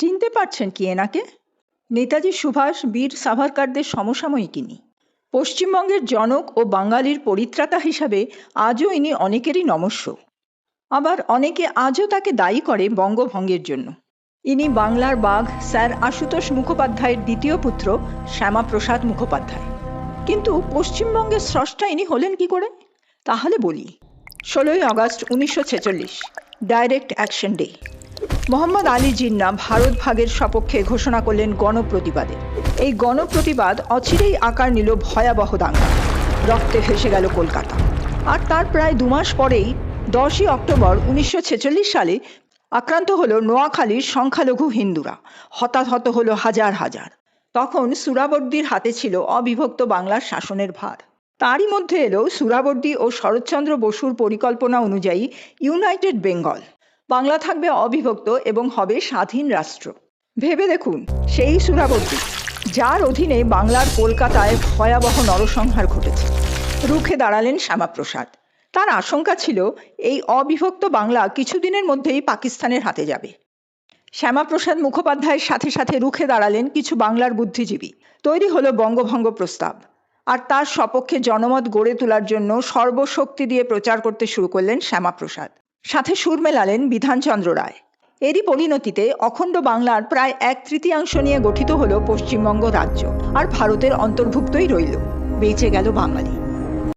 চিনতে পারছেন কি এনাকে? নেতাজি সুভাষ বীর সাভারকারদের সমসাময়িক ইনি। পশ্চিমবঙ্গের জনক ও বাঙালির পরিত্রাতা হিসাবে আজও ইনি অনেকেরই নমস্য। আবার অনেকে আজও তাকে দায়ী করে বঙ্গভঙ্গের জন্য। ইনি বাংলার বাঘ স্যার আশুতোষ মুখোপাধ্যায়ের দ্বিতীয় পুত্র শ্যামাপ্রসাদ মুখোপাধ্যায়। কিন্তু পশ্চিমবঙ্গের স্রষ্টা ইনি হলেন কি করে? তাহলে বলি। 16ই August 1946, Direct Action Day. Mohammad Ali Jinnah Bharat ভাগের সপক্ষে ঘোষণা করলেন গণপ্রতিবাদের। এই গণপ্রতিবাদ অচিরেই আকার নিল ভয়াবহ দাঙ্গা। রক্তে ভেসে গেল কলকাতা। আর তার প্রায় 2 মাস পরেই 10ই অক্টোবর 1946 সালে আক্রান্ত হলো নোয়াখালীর সংখ্যালঘু হিন্দুরা। হতাহত হলো হাজার হাজার। তখন সুরাবর্দির হাতে ছিল অবিভক্ত বাংলার শাসনের ভার। তারই মধ্যে এলো সুরাবর্দি ও শরৎচন্দ্র বসুর পরিকল্পনা অনুযায়ী ইউনাইটেড বেঙ্গল। বাংলা থাকবে অবিভক্ত এবং হবে স্বাধীন রাষ্ট্র। ভেবে দেখুন, সেই সুরাবর্দি যার অধীনে বাংলার কলকাতায় ভয়াবহ নরসংহার ঘটেছে। রুখে দাঁড়ালেন শ্যামাপ্রসাদ। তার আশঙ্কা ছিল এই অবিভক্ত বাংলা কিছুদিনের মধ্যেই পাকিস্তানের হাতে যাবে। শ্যামাপ্রসাদ মুখোপাধ্যায়ের সাথে সাথে রুখে দাঁড়ালেন কিছু বাংলার বুদ্ধিজীবী। তৈরি হলো বঙ্গভঙ্গ প্রস্তাব। আর তার সপক্ষে জনমত গড়ে তোলার জন্য সর্বশক্তি দিয়ে প্রচার করতে শুরু করলেন শ্যামাপ্রসাদ। সাথে সুর মেলালেন বিধানচন্দ্র রায়। এরই পরিণতিতে অখণ্ড বাংলার প্রায় 1/3 নিয়ে গঠিত হলো পশ্চিমবঙ্গ রাজ্য। আর ভারতের অন্তর্ভুক্তই রইল। বেঁচে গেল বাঙালি।